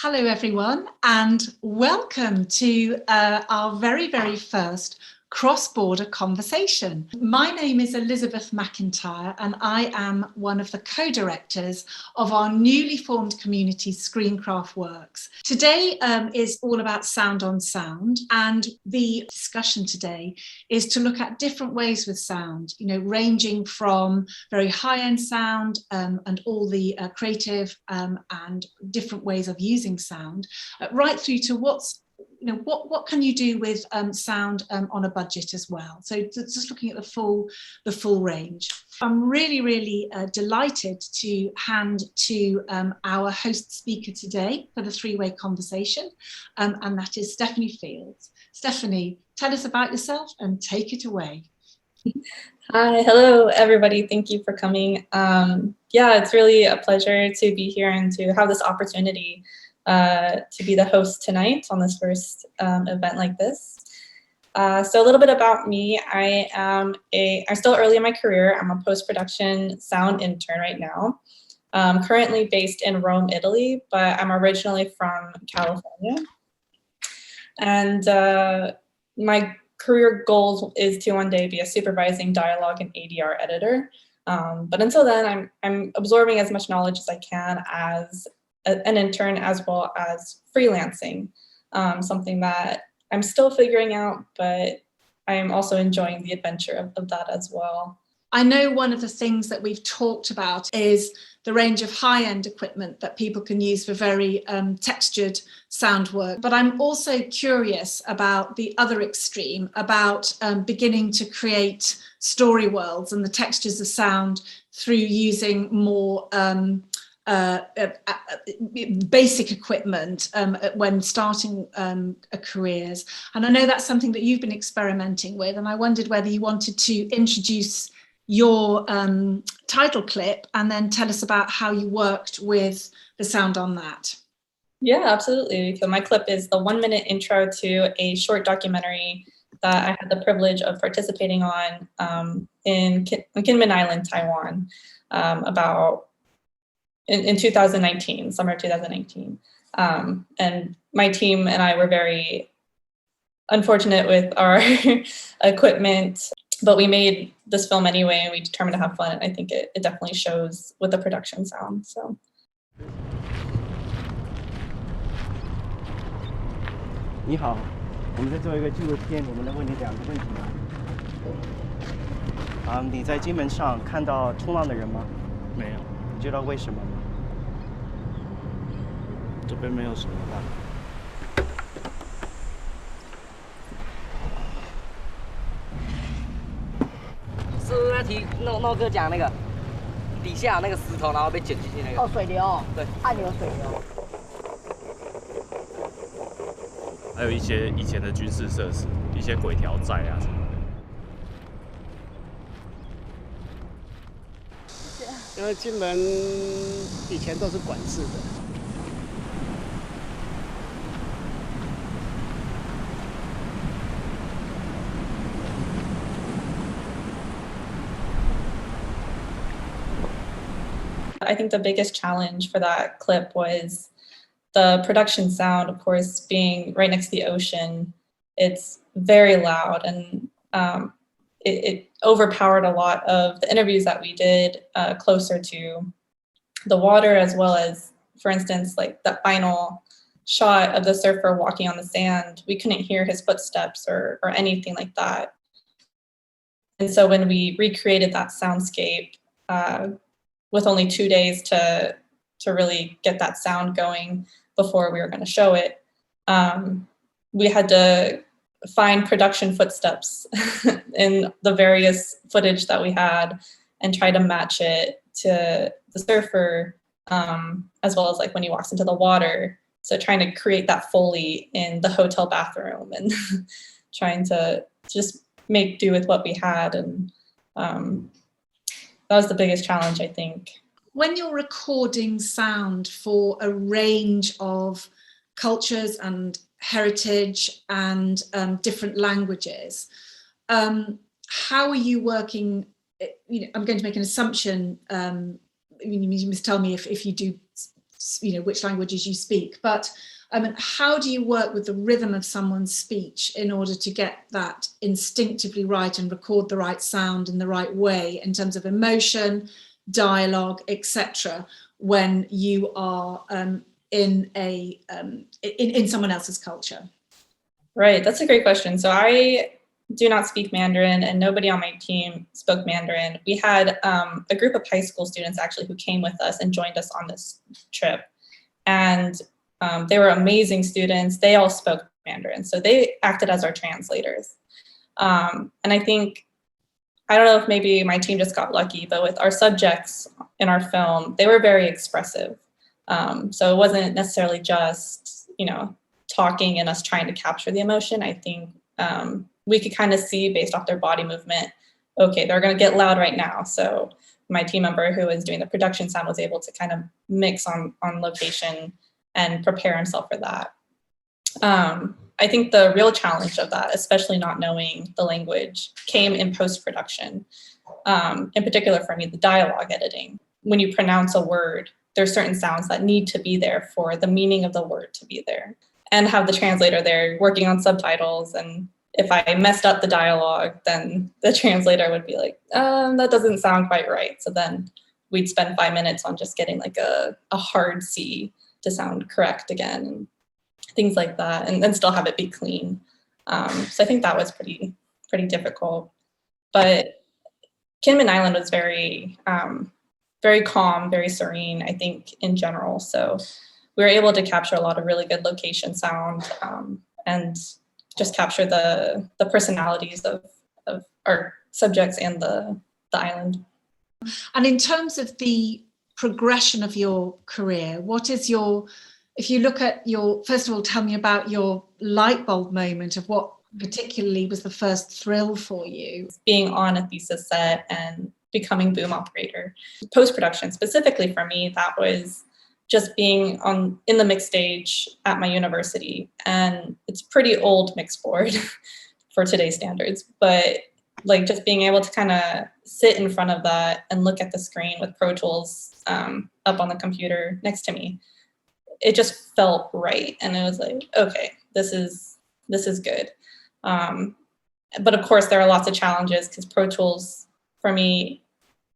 Hello everyone and welcome to our very first cross-border conversation. My name is Elizabeth McIntyre and I am one of the co-directors of our newly formed community ScreenCraft Works. Today is all about sound on sound, and the discussion today is to look at different ways with sound, ranging from very high-end sound and all the creative and different ways of using sound, right through to what can you do with sound on a budget as well. So just looking at the full range. I'm really delighted to hand to our host speaker today for the three-way conversation, and that is Stephanie Fields. Stephanie, tell us about yourself and take it away. Hi, hello everybody. Thank you for coming. Yeah, it's really a pleasure to be here and to have this opportunity to be the host tonight on this first event like this. So a little bit about me. I'm still early in my career. I'm a post-production sound intern right now. Currently based in Rome, Italy, but I'm originally from California. And my career goal is to one day be a supervising dialogue and ADR editor. But until then, I'm absorbing as much knowledge as I can as an intern, as well as freelancing, something that I'm still figuring out, but I am also enjoying the adventure of that as well. I know one of the things that we've talked about is the range of high-end equipment that people can use for very textured sound work. But I'm also curious about the other extreme, about beginning to create story worlds and the textures of sound through using more basic equipment when starting careers. And I know that's something that you've been experimenting with, and I wondered whether you wanted to introduce your title clip and then tell us about how you worked with the sound on that. Yeah, absolutely. So my clip is the 1-minute intro to a short documentary that I had the privilege of participating on in Kinmen Island, Taiwan, in 2019, summer 2019. And my team and I were very unfortunate with our equipment, but we made this film anyway, and we determined to have fun. And I think it definitely shows with the production sound. So. 你好，我们在做一个纪录片，我们能问你2个问题吗？你在金门上看到冲浪的人吗？没有。你知道为什么吗？这边没有什么浪。是那题诺哥讲那个底下那个石头，然后被卷进去那个。哦，水流。对，暗流水流。还有一些以前的军事设施，一些轨条寨啊什么的。因为金门以前都是管制的。I think the biggest challenge for that clip was the production sound, of course, being right next to the ocean. It's very loud, and it overpowered a lot of the interviews that we did closer to the water, as well as, for instance, like the final shot of the surfer walking on the sand. We couldn't hear his footsteps or anything like that. And so when we recreated that soundscape with only 2 days to really get that sound going before we were going to show it, we had to find production footsteps in the various footage that we had and try to match it to the surfer, as well as like when he walks into the water. So trying to create that Foley in the hotel bathroom and trying to just make do with what we had. And that was the biggest challenge, I think. When you're recording sound for a range of cultures and heritage and different languages, how are you working? I'm going to make an assumption. You must tell me if you do which languages you speak, but how do you work with the rhythm of someone's speech in order to get that instinctively right and record the right sound in the right way in terms of emotion, dialogue, etc., when you are in someone else's culture? Right, that's a great question. So I do not speak Mandarin, and nobody on my team spoke Mandarin. We had a group of high school students actually who came with us and joined us on this trip. And they were amazing students. They all spoke Mandarin, so they acted as our translators. And I think, I don't know if maybe my team just got lucky, but with our subjects in our film, they were very expressive. So it wasn't necessarily just, talking and us trying to capture the emotion. I think we could kind of see based off their body movement, okay, they're going to get loud right now. So my team member who was doing the production sound was able to kind of mix on location and prepare himself for that. I think the real challenge of that, especially not knowing the language, came in post-production. In particular for me, the dialogue editing. When you pronounce a word, there's certain sounds that need to be there for the meaning of the word to be there. And have the translator there working on subtitles. And if I messed up the dialogue, then the translator would be like, that doesn't sound quite right. So then we'd spend 5 minutes on just getting like a hard C to sound correct again, and things like that, and then still have it be clean. So I think that was pretty difficult. But Kinmen Island was very calm, very serene, I think, in general. So we were able to capture a lot of really good location sound, and just capture the personalities of our subjects and the island. And in terms of the progression of your career, what is if you look at first of all, tell me about your light bulb moment of what particularly was the first thrill for you? Being on a thesis set and becoming boom operator. Post-production, specifically for me, that was just being in the mix stage at my university. And it's pretty old mix board for today's standards, but like just being able to kind of sit in front of that and look at the screen with Pro Tools up on the computer next to me, it just felt right. And it was like, okay, this is good. But of course, there are lots of challenges because Pro Tools for me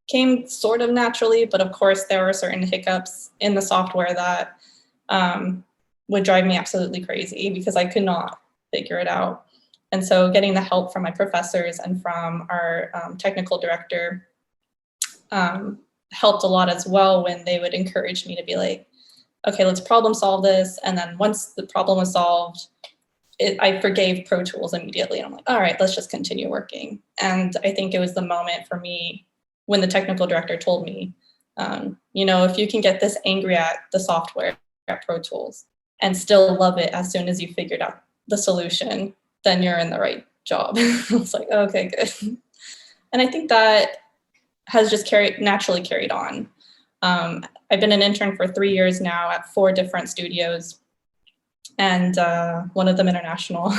came sort of naturally, but of course there were certain hiccups in the software that would drive me absolutely crazy because I could not figure it out. And so getting the help from my professors and from our technical director helped a lot as well, when they would encourage me to be like, okay, let's problem solve this. And then once the problem was solved, I forgave Pro Tools immediately. And I'm like, all right, let's just continue working. And I think it was the moment for me when the technical director told me, if you can get this angry at the software at Pro Tools and still love it as soon as you figured out the solution, then you're in the right job. I was like, okay, good. And I think that has just naturally carried on. I've been an intern for 3 years now at 4 different studios, and one of them international.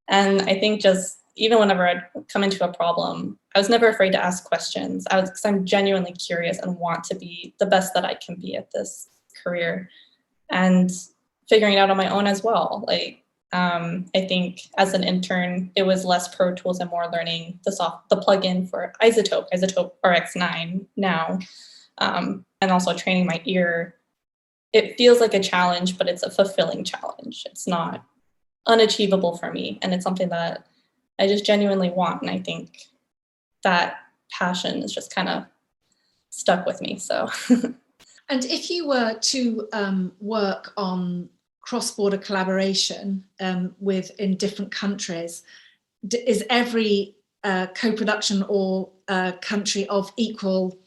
And I think just even whenever I'd come into a problem, I was never afraid to ask questions. Because I'm genuinely curious and want to be the best that I can be at this career, and figuring it out on my own as well. Like, I think as an intern, it was less Pro Tools and more learning the plugin for Isotope RX9 now, and also training my ear. It feels like a challenge, but it's a fulfilling challenge. It's not unachievable for me, and it's something that I just genuinely want. And I think that passion is just kind of stuck with me. So, and if you were to work on cross-border collaboration in different countries, is every co-production or country of equal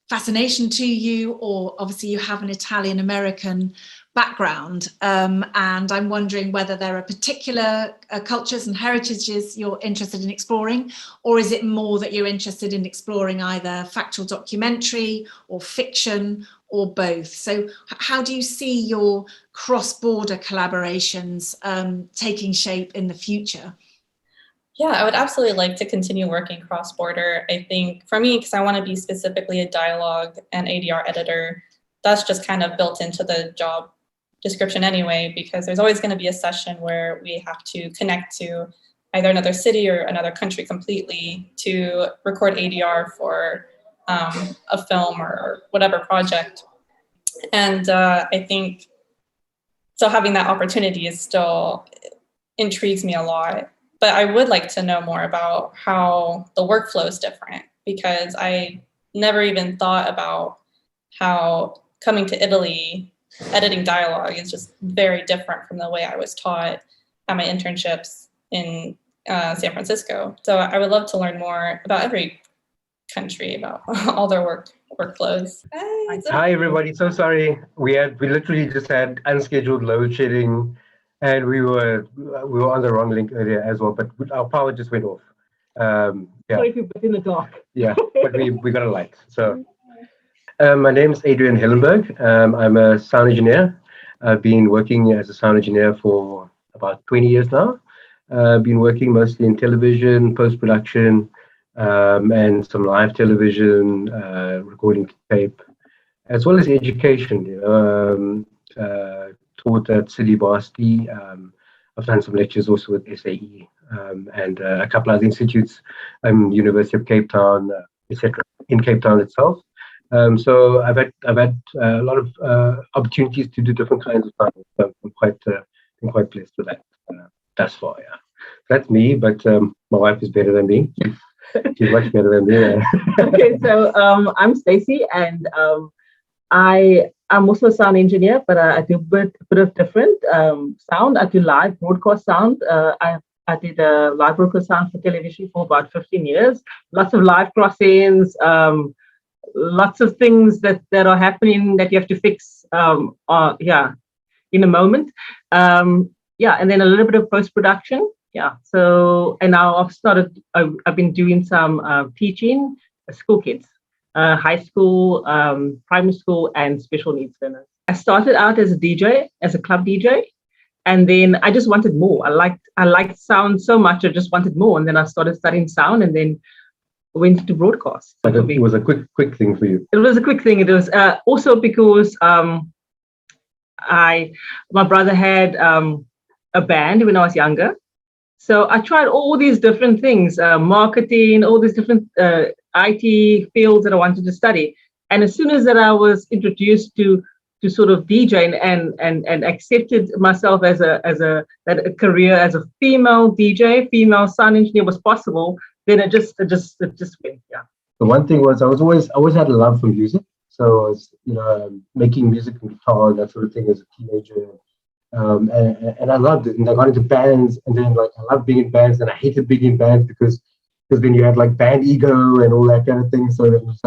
fascination to you? Or obviously you have an Italian-American background, and I'm wondering whether there are particular cultures and heritages you're interested in exploring, or is it more that you're interested in exploring either factual documentary or fiction or both? So how do you see your cross-border collaborations taking shape in the future? Yeah, I would absolutely like to continue working cross-border. I think for me, because I want to be specifically a dialogue and ADR editor, that's just kind of built into the job description anyway, because there's always going to be a session where we have to connect to either another city or another country completely to record ADR for a film or whatever project. And I think, so having that opportunity is still intrigues me a lot. But I would like to know more about how the workflow is different, because I never even thought about how coming to Italy, editing dialogue is just very different from the way I was taught at my internships in San Francisco. So I would love to learn more about every country, about all their workflows. Hi everybody, so sorry. We literally just had unscheduled load shedding, and we were on the wrong link earlier as well, but our power just went off. Yeah. Sorry if you're in the dark. Yeah, but we got a light. So my name is Adrian Hillenberg. I'm a sound engineer. I've been working as a sound engineer for about 20 years now. I've been working mostly in television, post-production, and some live television, recording tape, as well as education. Taught at City Varsity. I've done some lectures also with SAE and a couple other institutes, University of Cape Town, etc. in Cape Town itself. So I've had a lot of opportunities to do different kinds of things. So I'm quite blessed with that thus far. Yeah, that's me. But my wife is better than me. She's much better than me. Okay, so I'm Stacey, and I'm also a sound engineer, but I do a bit of different sound. I do live broadcast sound. I did a live broadcast sound for television for about 15 years. Lots of live crossings, lots of things that are happening that you have to fix. In a moment. And then a little bit of post-production. Yeah. So, and now I've been doing some teaching school kids. High school, primary school, and special needs learners. I started out as a DJ, as a club DJ, and then I just wanted more. I liked sound so much, I just wanted more, and then I started studying sound, and then went into broadcast. But it was a quick thing for you. It was a quick thing. It was also because my brother had a band when I was younger, so I tried all these different things, marketing, all these different IT fields that I wanted to study. And as soon as that I was introduced to sort of DJing and accepted myself as a career as a female DJ, female sound engineer was possible, then it just went. Yeah. The one thing was I always had a love for music. So I was, making music and guitar and that sort of thing as a teenager. And I loved it. And I got into bands, and then I loved being in bands, and I hated being in bands because then you had band ego and all that kind of thing. So it was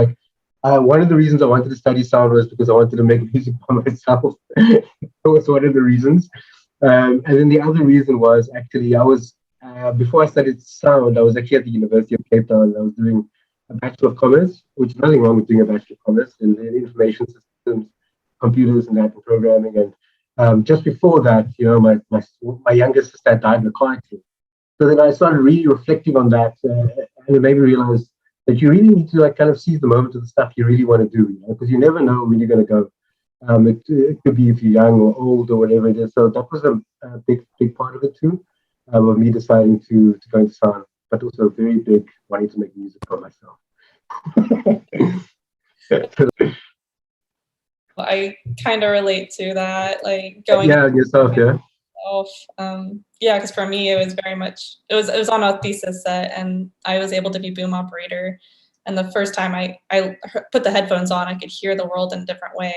one of the reasons I wanted to study sound was because I wanted to make music by myself. That was one of the reasons. And then the other reason was actually I was, before I studied sound, I was actually at the University of Cape Town. I was doing a Bachelor of Commerce, which is nothing wrong with doing a Bachelor of Commerce in information systems, computers and that, and programming. And just before that, my youngest sister died in a car accident. So then I started really reflecting on that, and it made me realize that you really need to kind of seize the moment of the stuff you really want to do, because you never know when you're going to go. It could be if you're young or old or whatever it is. So that was a big part of it too, of me deciding to go into sound, but also very big wanting to make music for myself. I kind of relate to that, going. Yeah, yourself, yeah. Because for me it was very much it was on a thesis set, and I was able to be boom operator, and the first time I put the headphones on, I could hear the world in a different way,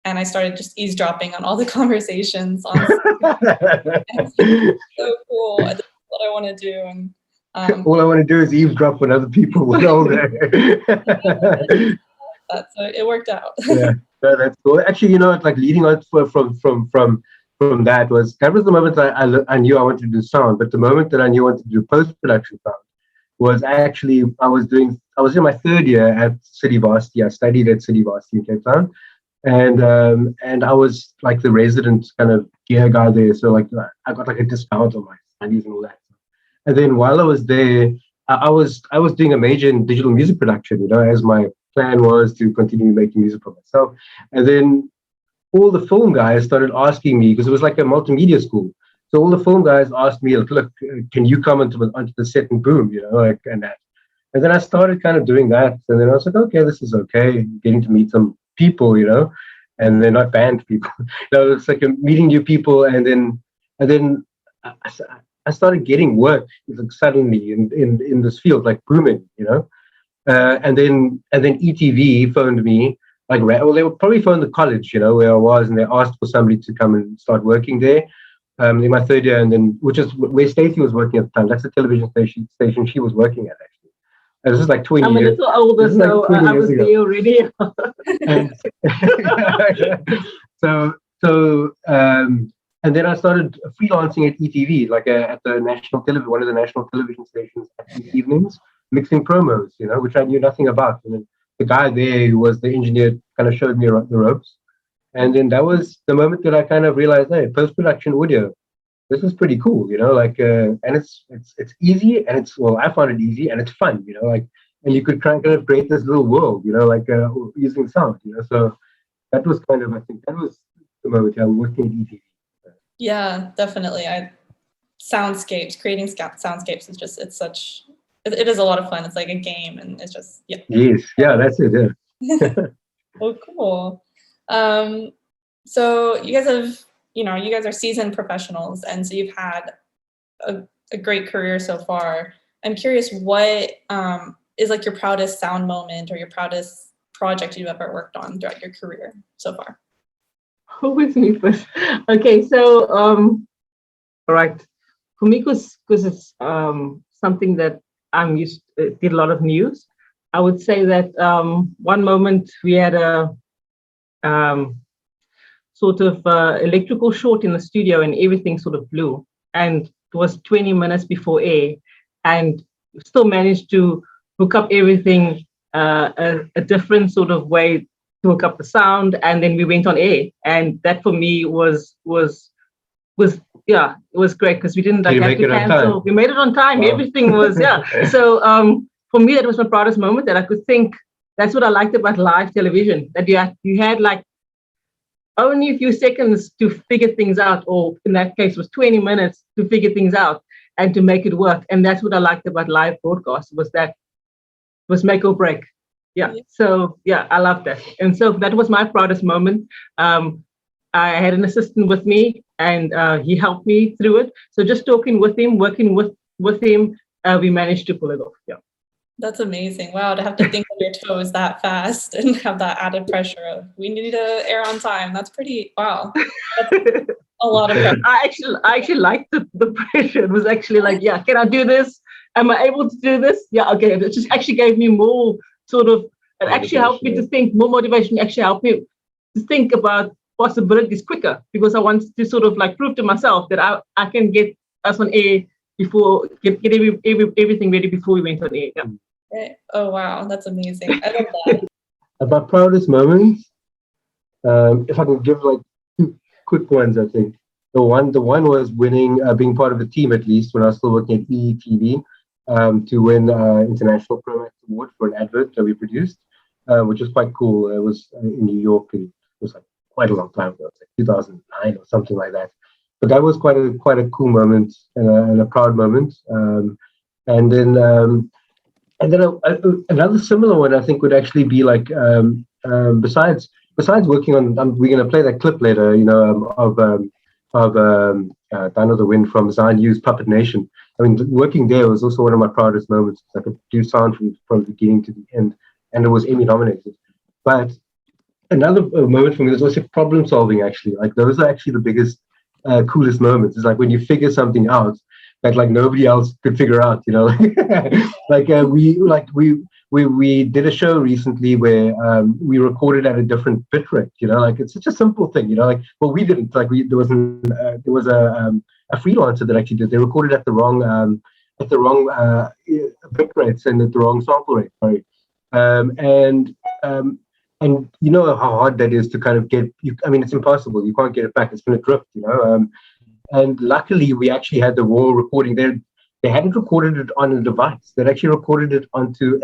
and I started just eavesdropping on all the conversations on so cool. That's what I want to do, and all I want to do is eavesdrop when other people were older. It worked out. Yeah, that's cool. Actually, leading on from that was the moment I knew I wanted to do sound, but the moment that I knew I wanted to do post-production sound was actually I was in my third year at City Varsity. I studied at City Varsity in Cape Town, and I was the resident kind of gear guy there. So I got a discount on my studies and all that. And then while I was there, I was doing a major in digital music production, as my plan was to continue making music for myself. And then all the film guys started asking me, because it was like a multimedia school. So all the film guys asked me, look, can you come onto the set and boom, like, and that. And then I started kind of doing that. And then I was like, okay, this is okay. Getting to meet some people, and they're not band people. It's like meeting new people. And then I started getting work like, suddenly in this field, like booming, and then ETV phoned me, like, well, they would probably phone the college, where I was, and they asked for somebody to come and start working there. In my third year, and then which is where Stacey was working at the time. That's the television station she was working at, actually. And this is like 20 I'm years. I'm a little older, so like I was there already. And then I started freelancing at ETV, like at the national television, one of the national television stations at the evenings, mixing promos, which I knew nothing about. And then the guy there who was the engineer kind of showed me the ropes. And then that was the moment that I kind of realized, hey, post-production audio, this is pretty cool, and it's easy, and I found it easy, and it's fun, and you could try and kind of create this little world, using sound, so that was kind of, I think that was the moment I was working at ETV. Yeah, definitely. Soundscapes, creating soundscapes is just, it is a lot of fun. It's like a game, and it's just, yeah. Yes, yeah, that's it, yeah. Oh, cool. So you guys have, you guys are seasoned professionals, and so you've had a great career so far. I'm curious, what is like your proudest sound moment or your proudest project you've ever worked on throughout your career so far? Who was me first? Okay, so all right, for me, because it's something that I'm used to, did a lot of news. I would say that one moment we had a sort of electrical short in the studio, and everything sort of blew, and it was 20 minutes before air, and still managed to hook up everything a different sort of way to hook up the sound, and then we went on air, and that for me was yeah, it was great, because we didn't have to cancel. We made it on time. Wow. Everything was So for me, that was my proudest moment, that I could think. That's what I liked about live television, that you had like only a few seconds to figure things out, or in that case, it was 20 minutes to figure things out and to make it work. And that's what I liked about live broadcast, was that it was make or break. Yeah. So yeah, I love that. And so that was my proudest moment. I had an assistant with me, and he helped me through it. So just talking with him, working with him, we managed to pull it off. Yeah. That's amazing. Wow, to have to think on your toes that fast and have that added pressure of, we need to air on time. That's pretty, wow. That's a lot of pressure. I actually liked the pressure. It was actually like, yeah, can I do this? Am I able to do this? Yeah, okay. It just actually gave me more sort of, it actually helped me to think, more motivation, actually helped me to think about possibilities quicker, because I wanted to sort of like prove to myself that I can get us on air before, get everything ready before we went on air. Yeah. Right. Oh, wow. That's amazing. I love that. About proudest moments, if I can give like two quick ones, I think. The one was winning, being part of the team, at least when I was still working at ETV, to win International Pro Max Award for an advert that we produced, which was quite cool. It was in New York, and it was like quite a long time ago, like 2009 or something like that. But that was quite a cool moment and a proud moment. And then another similar one, I think, would actually be like besides working on, we're going to play that clip later, of Dino the Wind from Zion U's Puppet Nation. I mean, working there was also one of my proudest moments. I could do sound from the beginning to the end, and it was Emmy nominated. But another moment for me was also problem solving, actually. Like, those are actually the biggest, coolest moments. It's like when you figure something out that like nobody else could figure out, we did a show recently where we recorded at a different bit rate, like it's such a simple thing, we didn't, there was a freelancer that actually did. They recorded at the wrong bit rates and at the wrong sample rate, sorry. And you know how hard that is to kind of get, it's impossible. You can't get it back. It's going to drift, And luckily, we actually had the raw recording there. They hadn't recorded it on a device. They'd actually recorded it onto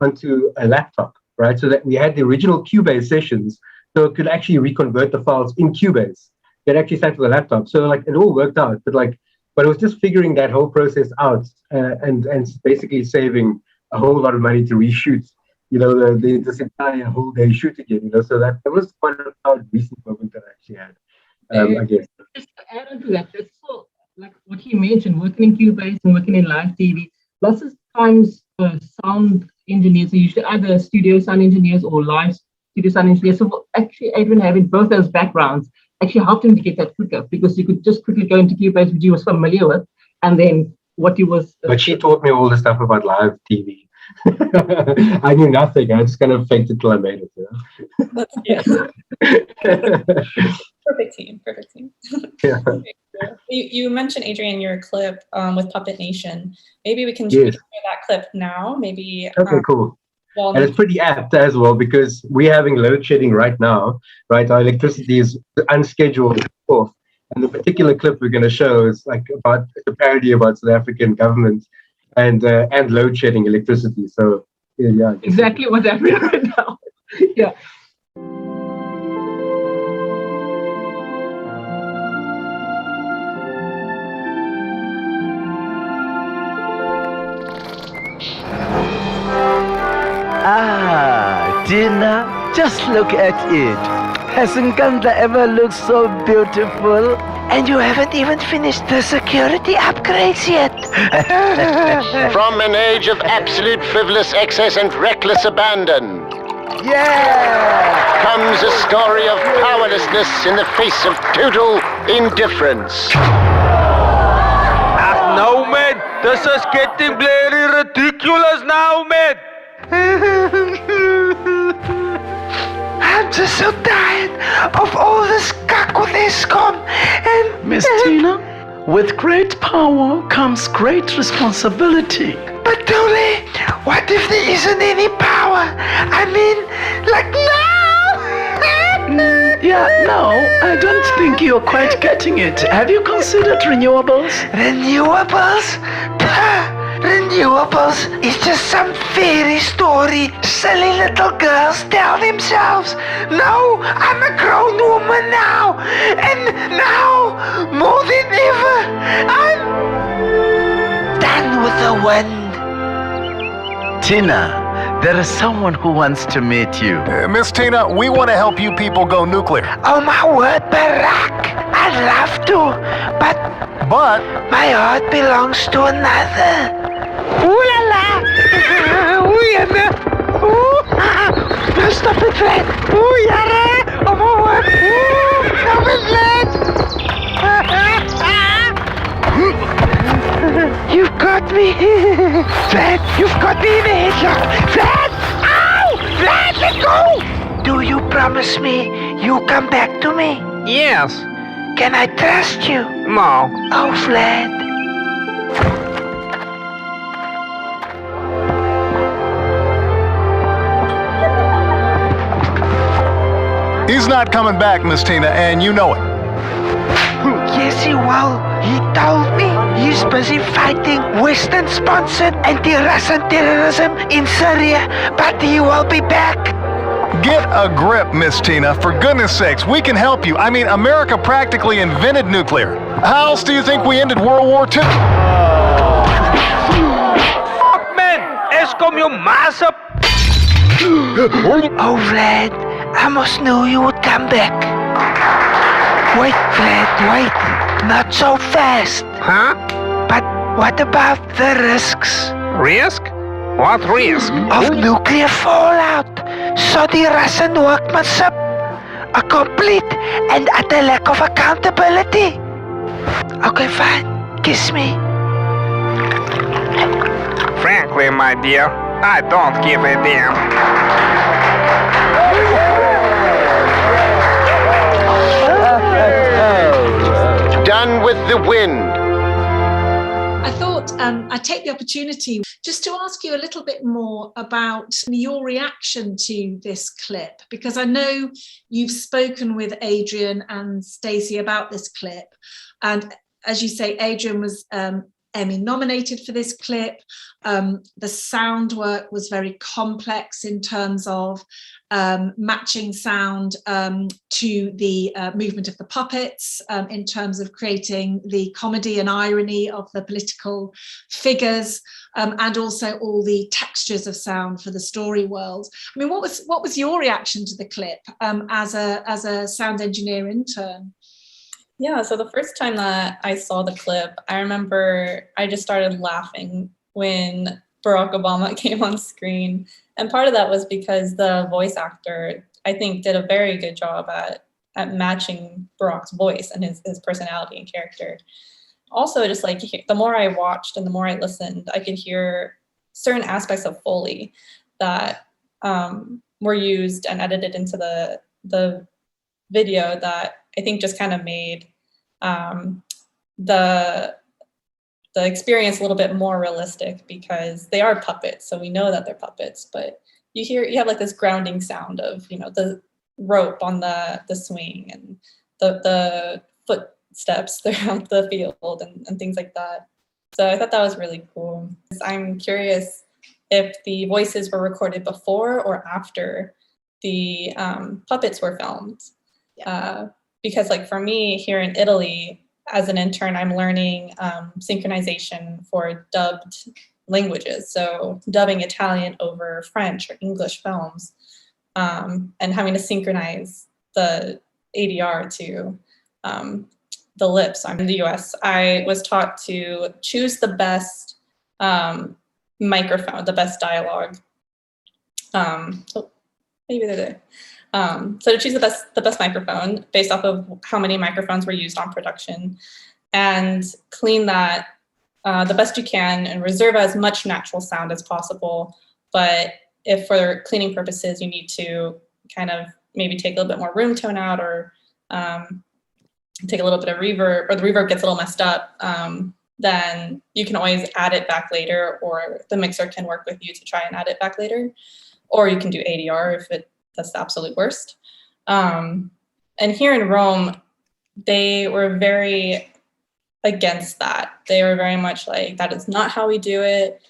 onto a laptop, right? So that we had the original Cubase sessions, so it could actually reconvert the files in Cubase. It actually sat to the laptop. So like it all worked out, but it was just figuring that whole process out and basically saving a whole lot of money to reshoot, this entire whole day shoot again, So that was quite a proud recent moment that I actually had, I guess. Just to add on to that, that's so, like what he mentioned, working in Cubase and working in live TV, lots of times sound engineers are usually either studio sound engineers or live studio sound engineers. So actually, Adrian having both those backgrounds actually helped him to get that quicker, because you could just quickly go into Cubase, which he was familiar with, and then what he was. But she taught me all the stuff about live TV. I knew nothing. I just kind of faked it till I made it. Perfect team. Yeah. You mentioned, Adrian, your clip with Puppet Nation. Maybe we can share that clip now. Maybe. Okay, cool. And it's pretty apt as well, because we're having load shedding right now, right? Our electricity is unscheduled off. And the particular clip we're going to show is like about a parody about South African government and load shedding electricity. So yeah, exactly what's happening right now. Yeah. Ah, Tina, just look at it. Hasn't Ganda ever looked so beautiful? And you haven't even finished the security upgrades yet. From an age of absolute frivolous excess and reckless abandon. Yeah! Comes a story of powerlessness in the face of total indifference. No, man, this is getting very ridiculous now, man. I'm just so tired of all this cuck with ESCOM and... Miss Tina, with great power comes great responsibility. But Tony, what if there isn't any power? I mean, like now? Yeah, no, I don't think you're quite getting it. Have you considered renewables? Renewables? Renewables is just some fairy story silly little girls tell themselves. No, I'm a grown woman now, and now, more than ever, I'm done with the wind. Tina, there is someone who wants to meet you. Miss Tina, we want to help you people go nuclear. Oh my word, Barack, I'd love to, but my heart belongs to another. Ooh la la! Ooh yeah! Ooh! Stop it, Fred! Ooh yeah! Oh my word! Ooh! Stop it, Fred! You've got me! Fred, you've got me in a headlock! Fred! Ow! Fred, let go! Do you promise me you'll come back to me? Yes. Can I trust you? No. Oh, Fred. He's not coming back, Miss Tina, and you know it. Yes, he will. He told me he's busy fighting Western-sponsored anti-Russian terrorism in Syria, but he will be back. Get a grip, Miss Tina. For goodness sakes, we can help you. I mean, America practically invented nuclear. How else do you think we ended World War II? Fuck, man! ESCOM, you mass up! Oh, Fred, I almost knew you would come back. Wait, Fred, wait. Not so fast. Huh? But what about the risks? Risk? What risk? Of nuclear fallout. So the Russian workmanship, a complete and utter lack of accountability. Okay, fine. Kiss me. Frankly, my dear, I don't give a damn. Done with the wind. I thought I'd take the opportunity just to ask you a little bit more about your reaction to this clip, because I know you've spoken with Adrian and Stacey about this clip. And as you say, Adrian was Emmy nominated for this clip. The sound work was very complex in terms of matching sound to the movement of the puppets, in terms of creating the comedy and irony of the political figures, and also all the textures of sound for the story world. I mean, what was your reaction to the clip as a sound engineer intern? Yeah, so the first time that I saw the clip, I remember I just started laughing when Barack Obama came on screen. And part of that was because the voice actor, I think, did a very good job at matching Barack's voice and his personality and character. Also, just like the more I watched and the more I listened, I could hear certain aspects of Foley that were used and edited into the video that I think just kind of made the experience a little bit more realistic, because they are puppets, so we know that they're puppets, but you have like this grounding sound of, you know, the rope on the swing and the footsteps throughout the field and things like that. So I thought that was really cool. I'm curious if the voices were recorded before or after the puppets were filmed. Yeah. Because like for me here in Italy, as an intern, I'm learning synchronization for dubbed languages. So dubbing Italian over French or English films, and having to synchronize the ADR to the lips. I'm in the US. I was taught to choose the best microphone, the best dialogue. Maybe they're there. So to choose the best microphone based off of how many microphones were used on production, and clean that the best you can and reserve as much natural sound as possible. But if for cleaning purposes you need to kind of maybe take a little bit more room tone out, or take a little bit of reverb, or the reverb gets a little messed up, then you can always add it back later, or the mixer can work with you to try and add it back later. Or you can do ADR if that's the absolute worst. And here in Rome, they were very against that. They were very much like, that is not how we do it.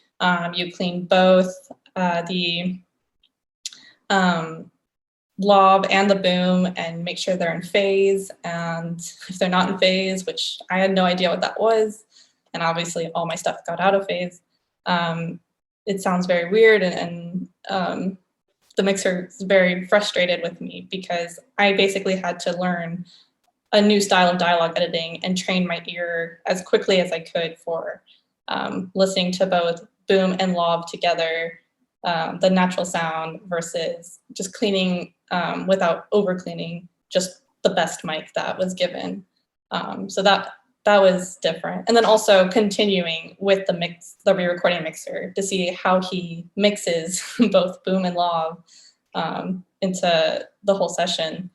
You clean both the lob and the boom and make sure they're in phase. And if they're not in phase, which I had no idea what that was, and obviously all my stuff got out of phase, it sounds very weird, and the mixer is very frustrated with me, because I basically had to learn a new style of dialogue editing and train my ear as quickly as I could for listening to both boom and lob together, the natural sound versus just cleaning without over cleaning, just the best mic that was given. So that was different. And then also continuing with the re-recording mixer to see how he mixes both boom and lob into the whole session,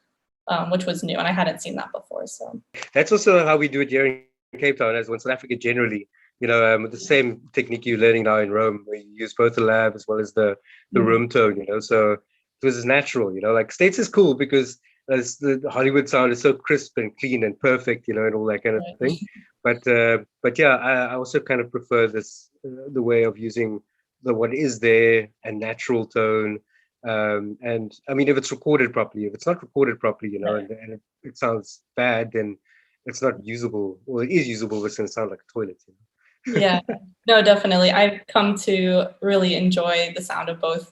which was new, and I hadn't seen that before. So that's also how we do it here in Cape Town, as well as South Africa generally. You know, with the same technique you're learning now in Rome, where you use both the lab as well as the room tone. You know, so it was natural. You know, like States is cool because as the Hollywood sound is so crisp and clean and perfect, you know, and all that kind of thing. But yeah, I also kind of prefer this the way of using what is there and natural tone. And I mean, if it's recorded properly, if it's not recorded properly, you know, and it sounds bad, then it's not usable. Well, it is usable, but it's going to sound like a toilet. You know? Yeah, no, definitely. I've come to really enjoy the sound of both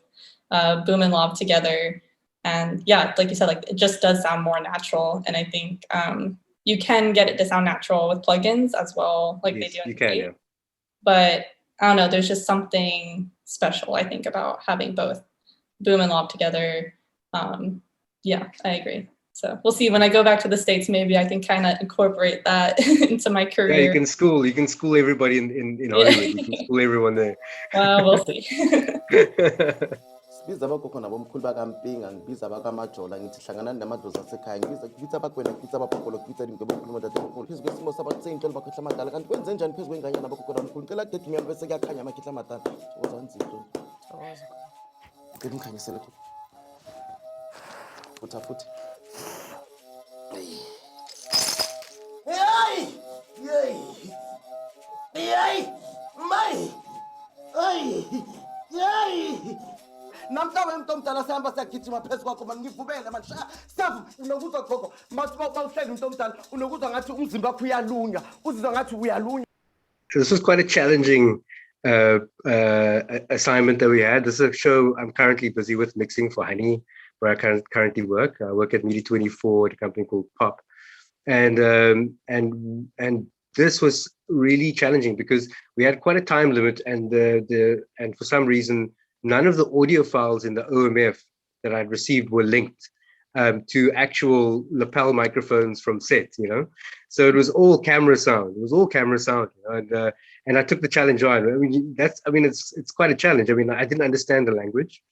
boom and lob together. And yeah, like you said, like it just does sound more natural. And I think you can get it to sound natural with plugins as well, like yes, they do. You can, yeah. But I don't know, there's just something special, I think, about having both boom and lob together. Yeah, I agree. So we'll see. When I go back to the States, maybe I can kind of incorporate that into my career. Yeah, you can school everybody in Hollywood. You can school everyone there. We'll see. Biza abagogo nabomkhulu bakampinga, ngibiza abakamajola, ngithi hlanganani namadlozi asekhaya, ngibiza abagwena, ngibiza ababhokolo, ngibiza imntobokhulu tatomkhulu. Phezu kwesimo sabakuthi iy'ntolo bakhehla amadala, kanti kwenze njani phezu kwenganyana abagogo nabomkhulu? Ngicela kudede miyami bese kuyakhanya amakhehla amadala. Ozanzito. Ngicela ngikhanyisele futhi. Hey! umuntu omdala sihamba siyagijima phezu kwakho man ngivubele man savu unokuzwa gogo mawuhleli umuntu omdala unokuzwa ngathi umzimba wakho uyalunya uzizwa ngathi uyalunya. This was quite a challenging assignment that we had. This is a show I'm currently busy with mixing for Honey, where I currently work. I work at Media 24 at a company called Pop, and this was really challenging because we had quite a time limit, and and for some reason none of the audio files in the OMF that I'd received were linked to actual lapel microphones from set, so it was all camera sound. And I took the challenge on. It's quite a challenge. I didn't understand the language,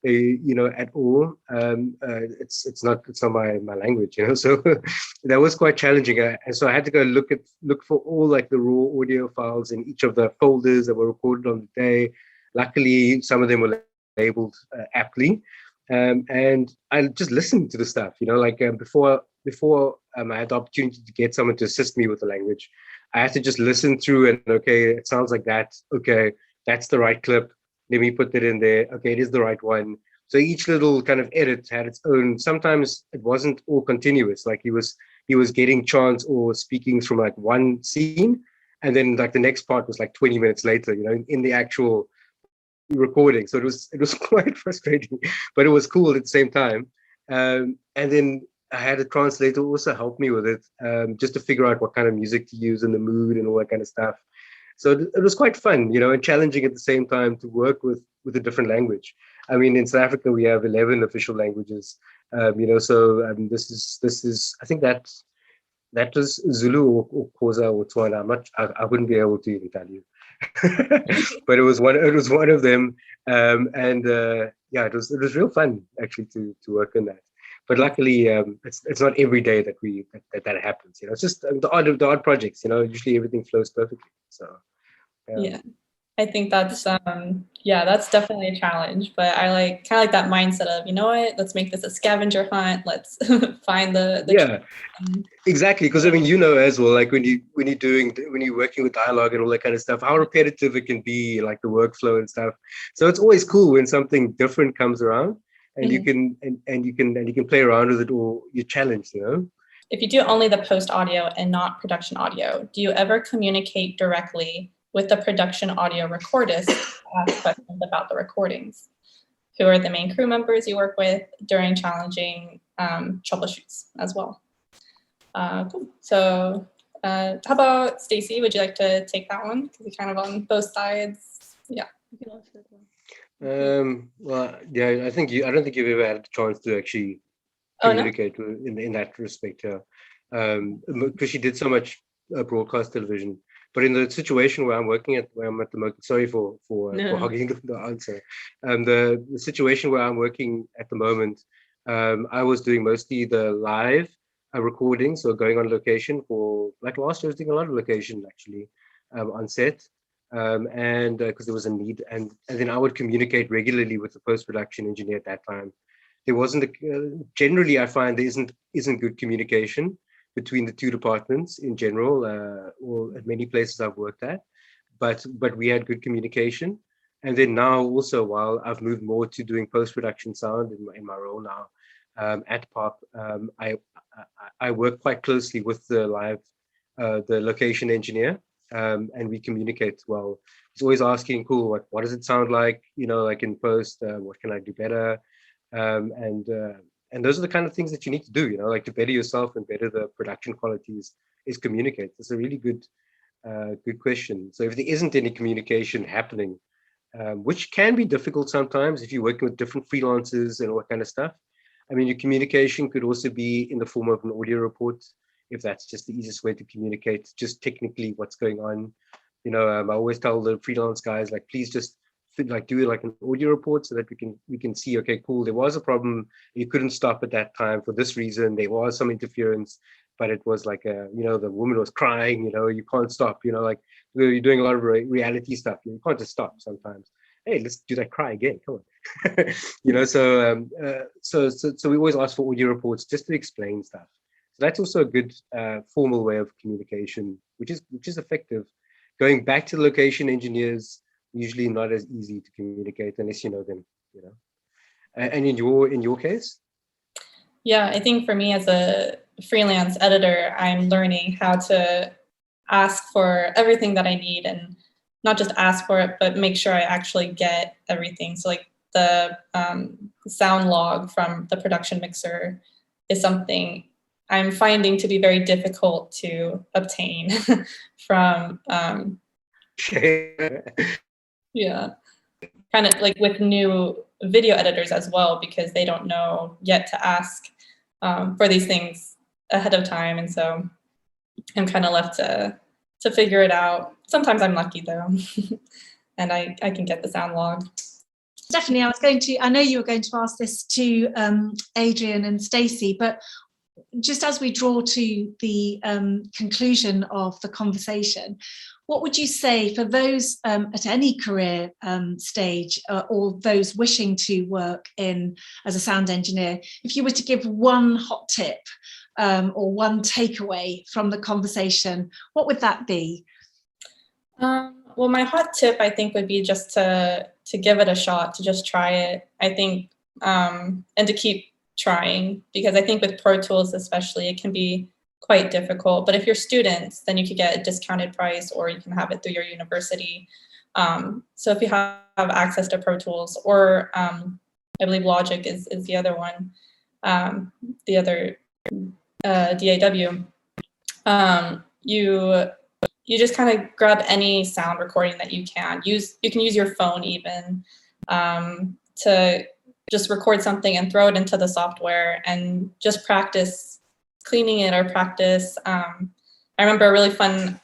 at all. It's not my language, so that was quite challenging. And so I had to go look for all like the raw audio files in each of the folders that were recorded on the day. Luckily, some of them were labeled aptly. And I just listened to the stuff, before I had the opportunity to get someone to assist me with the language, I had to just listen through and, okay, it sounds like that. Okay, that's the right clip. Let me put that in there. Okay, it is the right one. So each little kind of edit had its own. Sometimes it wasn't all continuous. Like he was getting chants or speakings from like one scene, and then like the next part was like 20 minutes later, in the actual recording. So it was quite frustrating, but it was cool at the same time. And then I had a translator also help me with it, just to figure out what kind of music to use in the mood and all that kind of stuff. So it was quite fun, and challenging at the same time to work with a different language. In South Africa we have 11 official languages, so this is I think that was Zulu or Xhosa or Tswana. I wouldn't be able to even tell you. But it was one of them, it was real fun actually to work on that. But luckily, it's not every day that happens. It's just the odd projects. Usually everything flows perfectly. So yeah, I think that's that's definitely a challenge. But I kind of like that mindset of, let's make this a scavenger hunt. Let's find the exactly, because as well, like when you're working with dialogue and all that kind of stuff, how repetitive it can be, like the workflow and stuff. So it's always cool when something different comes around. And you can play around with it, or you're challenged, If you do only the post audio and not production audio, do you ever communicate directly with the production audio recordist to ask questions about the recordings? Who are the main crew members you work with during challenging troubleshoots as well? Cool. So how about Stacey? Would you like to take that one? Because you're kind of on both sides. Yeah. You can answer that one. Well, yeah, I don't think you've ever had a chance to actually communicate in that respect, because she did so much broadcast television. But in the situation where I'm at the moment, sorry for hogging the answer. The situation where I'm working at the moment, I was doing mostly the live recording, so going on location for, like last year I was doing a lot of location actually on set. And because there was a need, and then I would communicate regularly with the post-production engineer at that time. There wasn't generally, I find there isn't good communication between the two departments in general, or at many places I've worked at, but we had good communication. And then now also, while I've moved more to doing post-production sound in my role now at Pop, I work quite closely with the location engineer. And we communicate well. He's always asking, cool, what does it sound like? Like in post, what can I do better? And those are the kind of things that you need to do, like to better yourself and better the production qualities is communicate. It's a really good question. So if there isn't any communication happening, which can be difficult sometimes if you're working with different freelancers and all that kind of stuff. Your communication could also be in the form of an audio report, if that's just the easiest way to communicate, just technically what's going on. I always tell the freelance guys, like, please just do like an audio report so that we can see, okay, cool, there was a problem, you couldn't stop at that time for this reason, there was some interference, but it was like the woman was crying, you can't stop, like you're doing a lot of reality stuff, you can't just stop sometimes. Hey, let's do that cry again, come on. So we always ask for audio reports just to explain stuff. So that's also a good formal way of communication, which is effective. Going back to the location engineers, usually not as easy to communicate unless you know them. And in your case? Yeah, I think for me as a freelance editor, I'm learning how to ask for everything that I need, and not just ask for it, but make sure I actually get everything. So like the sound log from the production mixer is something I'm finding to be very difficult to obtain from, yeah, kind of like with new video editors as well, because they don't know yet to ask for these things ahead of time. And so I'm kind of left to figure it out. Sometimes I'm lucky though, and I can get the sound log. Definitely, I know you were going to ask this to Adrian and Stacey, but just as we draw to the conclusion of the conversation, what would you say for those at any career stage or those wishing to work as a sound engineer, if you were to give one hot tip or one takeaway from the conversation, what would that be? Well, my hot tip, I think, would be just to give it a shot, to just try it, I think, and to keep trying, because I think with Pro Tools especially, it can be quite difficult. But if you're students, then you could get a discounted price, or you can have it through your university. So if you have access to Pro Tools, or I believe Logic is the other one, the other DAW, you just kind of grab any sound recording that you can use. You can use your phone even to just record something and throw it into the software and just practice cleaning it, or practice. I remember a really fun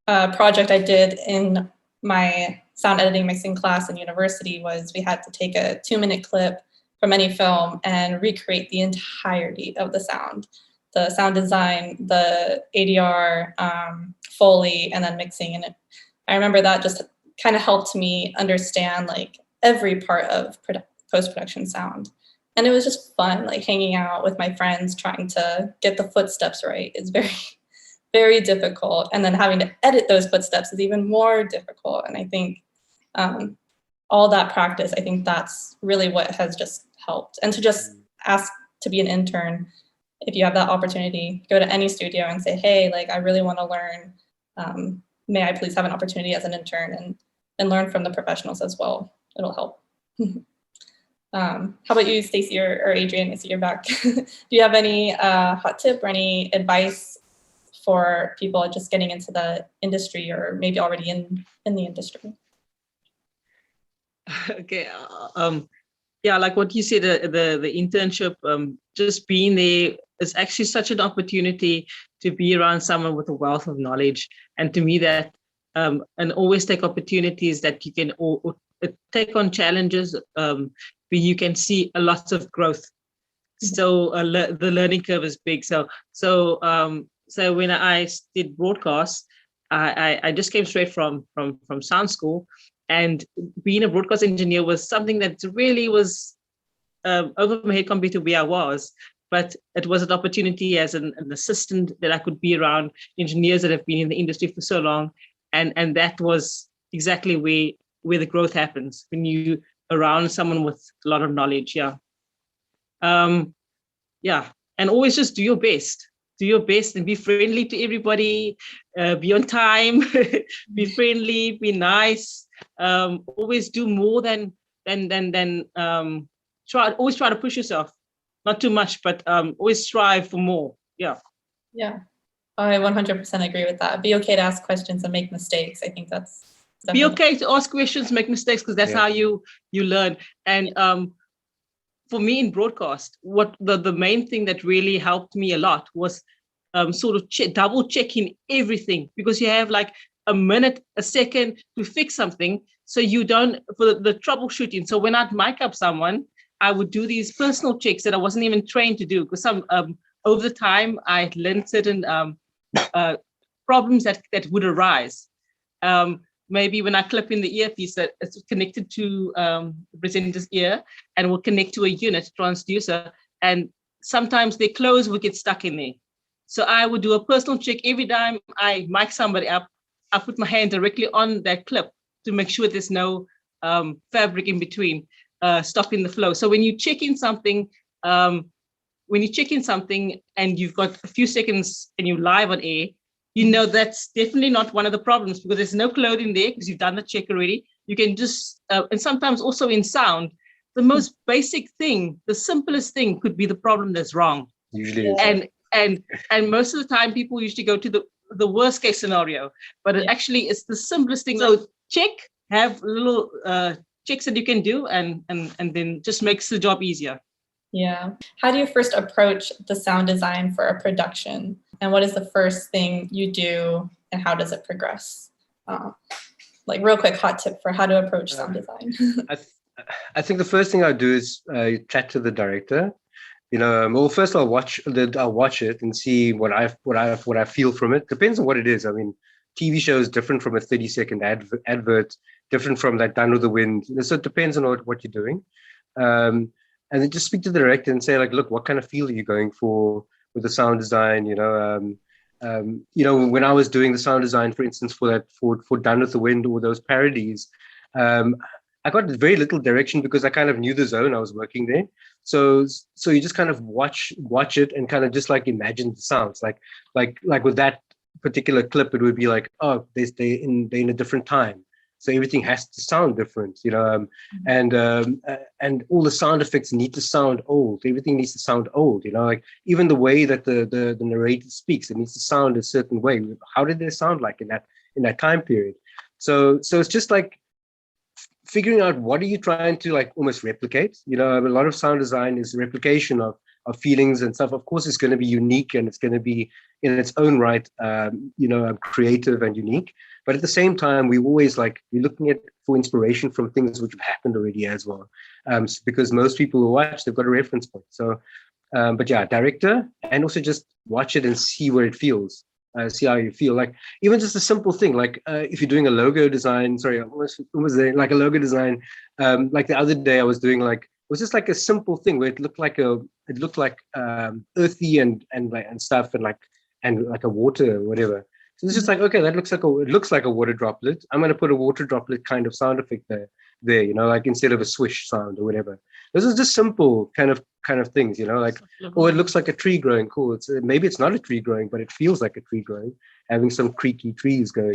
project I did in my sound editing mixing class in university was we had to take a 2-minute clip from any film and recreate the entirety of the sound design, the ADR, Foley, and then mixing. And I remember that just kind of helped me understand like every part of post-production sound. And it was just fun, like hanging out with my friends, trying to get the footsteps right is very, very difficult. And then having to edit those footsteps is even more difficult. And I think all that practice, I think that's really what has just helped. And to just ask to be an intern, if you have that opportunity, go to any studio and say, hey, like, I really want to learn. May I please have an opportunity as an intern, and learn from the professionals as well. It'll help. How about you, Stacey or Adrian? I see you're back. Do you have any hot tip or any advice for people just getting into the industry, or maybe already in the industry? Okay. Yeah, like what you said, the internship, just being there is actually such an opportunity to be around someone with a wealth of knowledge. And to me that, and always take opportunities that you can or take on challenges where you can see a lot of growth. So the learning curve is big. So when I did broadcast, I just came straight from sound school, and being a broadcast engineer was something that really was over my head compared to where I was. But it was an opportunity as an assistant that I could be around engineers that have been in the industry for so long. And that was exactly where the growth happens, when you around someone with a lot of knowledge. Yeah. And always just do your best. Do your best and be friendly to everybody, be on time, be friendly, be nice. Always do more than always try to push yourself. Not too much, but always strive for more. Yeah. Yeah, I 100% agree with that. Be okay to ask questions and make mistakes. I think that's definitely... Be okay to ask questions, make mistakes, because that's how you learn. And for me in broadcast, what the main thing that really helped me a lot was sort of double checking everything, because you have like a minute, a second to fix something. So you don't, for the troubleshooting. So when I'd mic up someone, I would do these personal checks that I wasn't even trained to do, because over the time I learned certain problems that would arise. Maybe when I clip in the earpiece that it's connected to the presenter's ear and will connect to a unit transducer, and sometimes their clothes would get stuck in there. So I would do a personal check every time I mic somebody up. I put my hand directly on that clip to make sure there's no fabric in between. stopping the flow. So when you check in something, and you've got a few seconds and you're live on air, you know that's definitely not one of the problems, because there's no clothing there because you've done the check already. You can just, and sometimes also in sound, the most basic thing, the simplest thing could be the problem that's wrong. Usually is. And most of the time people usually go to the worst case scenario, but actually it's the simplest thing. So check, have little checks that you can do, and then just makes the job easier. Yeah. How do you first approach the sound design for a production? And what is the first thing you do, and how does it progress? Like real quick hot tip for how to approach sound design. I think the first thing I do is chat to the director. Well, first I'll watch it and see what I feel from it. Depends on what it is. I mean, TV show is different from a 30-second advert, different from that Done with the Wind. So it depends on what you're doing. And then just speak to the director and say, like, look, what kind of feel are you going for with the sound design? When I was doing the sound design, for instance, for Done with the Wind or those parodies, I got very little direction because I kind of knew the zone I was working there. So you just kind of watch it and kind of just like imagine the sounds. Like with that particular clip, it would be like, oh, they're in a different time. So everything has to sound different, and all the sound effects need to sound old. Everything needs to sound old, like even the way that the narrator speaks, it needs to sound a certain way. How did they sound like in that time period? So it's just like figuring out what are you trying to like almost replicate. A lot of sound design is replication of feelings and stuff. Of course, it's going to be unique and it's going to be in its own right, creative and unique. But at the same time, we're looking for inspiration from things which have happened already as well. Because most people who watch, they've got a reference point. So, but yeah, director, and also just watch it and see where it feels. See how you feel. Like even just a simple thing, like if you're doing a logo design, almost there, like a logo design. Like the other day I was doing it was just like a simple thing where it looked like earthy and stuff and like a water or whatever. So it's just like, okay, it looks like a water droplet. I'm going to put a water droplet kind of sound effect there, like instead of a swish sound or whatever. This is just simple kind of things, like, oh, it looks like a tree growing. Cool. Maybe it's not a tree growing, but it feels like a tree growing, having some creaky trees going,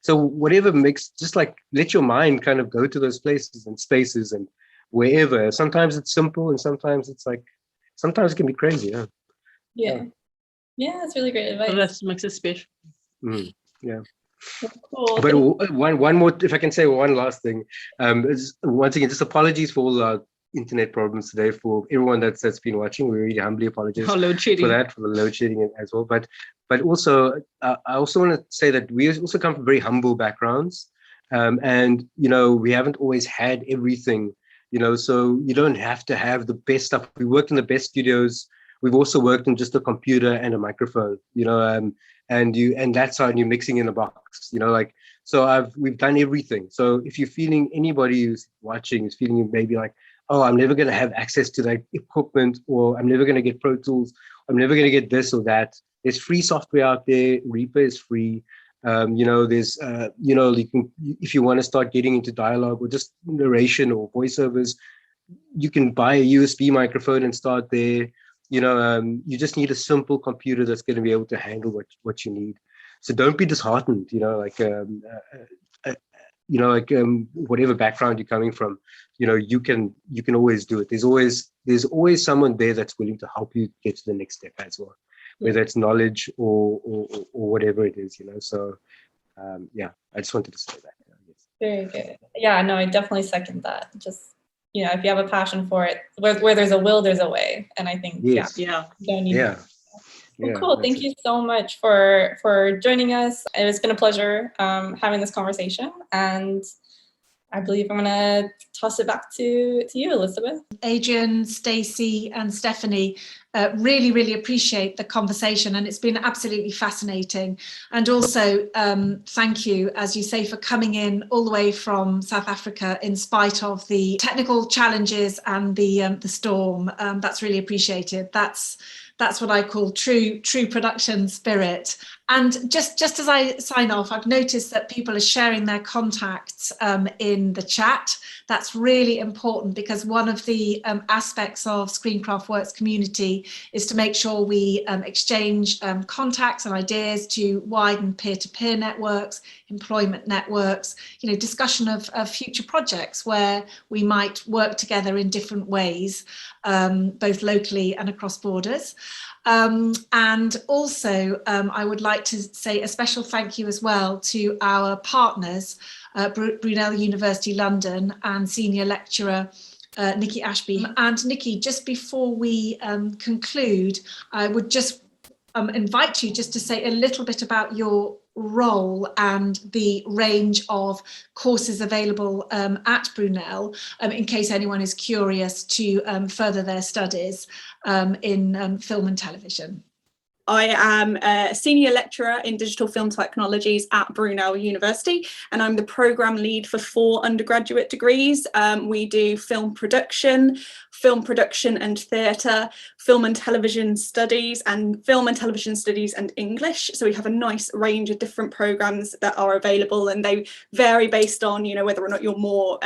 so whatever makes, just like let your mind kind of go to those places and spaces and wherever. Sometimes it's simple and sometimes it can be crazy. Yeah, that's really great advice. So that makes it special. Yeah. Cool. But one more, if I can say one last thing, is once again, just apologies for all our internet problems today. For everyone that's been watching, we really humbly apologize for the load shedding as well. But also, I also want to say that we also come from very humble backgrounds, and we haven't always had everything. So you don't have to have the best stuff. We worked in the best studios. We've also worked in just a computer and a microphone, and that's how you're mixing in a box, so we've done everything. So if you're feeling, anybody who's watching is feeling maybe like, oh, I'm never going to have access to that equipment, or I'm never going to get Pro Tools, I'm never going to get this or that. There's free software out there. Reaper is free. There's, you can, if you want to start getting into dialogue or just narration or voiceovers, you can buy a USB microphone and start there. You just need a simple computer that's going to be able to handle what you need. So don't be disheartened, whatever background you're coming from, you can always do it. There's always someone there that's willing to help you get to the next step as well, whether it's knowledge or whatever it is, So I just wanted to say that. Very good. Yeah, no, I definitely second that. Just, if you have a passion for it, where there's a will, there's a way. And I think, you don't need Well, cool. Thank you so much for joining us. It's been a pleasure having this conversation. And I believe I'm going to toss it back to you, Elizabeth. Adrian, Stacey and Stephanie, really, really appreciate the conversation, and it's been absolutely fascinating. And also thank you, as you say, for coming in all the way from South Africa in spite of the technical challenges and the storm. That's really appreciated. That's what I call true production spirit. And just as I sign off, I've noticed that people are sharing their contacts in the chat. That's really important, because one of the aspects of ScreenCraft Works community is to make sure we exchange contacts and ideas to widen peer-to-peer networks, employment networks, discussion of future projects where we might work together in different ways, both locally and across borders. And also, I would like to say a special thank you as well to our partners, Brunel University London and senior lecturer Nikki Ashby. And Nikki, just before we conclude, I would just invite you just to say a little bit about your role and the range of courses available at Brunel, in case anyone is curious to further their studies in film and television. I am a senior lecturer in digital film technologies at Brunel University, and I'm the programme lead for 4 undergraduate degrees. We do film production and theatre, film and television studies, and film and television studies and English. So we have a nice range of different programmes that are available, and they vary based on, whether or not you're more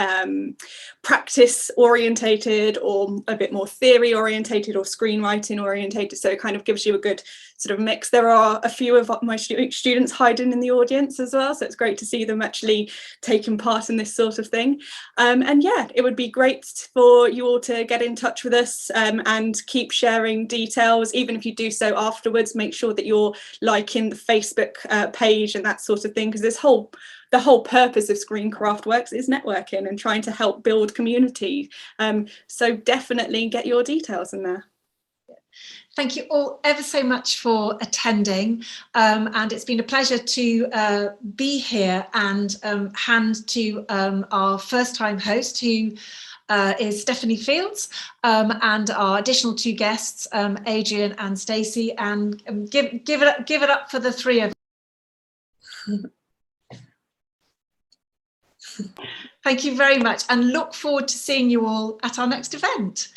practice orientated or a bit more theory orientated or screenwriting orientated. So it kind of gives you a good sort of mix. There are a few of my students hiding in the audience as well, so it's great to see them actually taking part in this sort of thing. And yeah, it would be great for you all to get in touch with us and keep sharing details. Even if you do so afterwards, make sure that you're liking the Facebook page and that sort of thing, because the whole purpose of ScreenCraft Works is networking and trying to help build community. So definitely get your details in there. Thank you all ever so much for attending, and it's been a pleasure to be here and hand to our first time host, who is Stephanie Fields, and our additional 2 guests, Adrian and Stacey, and give it up for the 3 of you. Thank you very much, and look forward to seeing you all at our next event.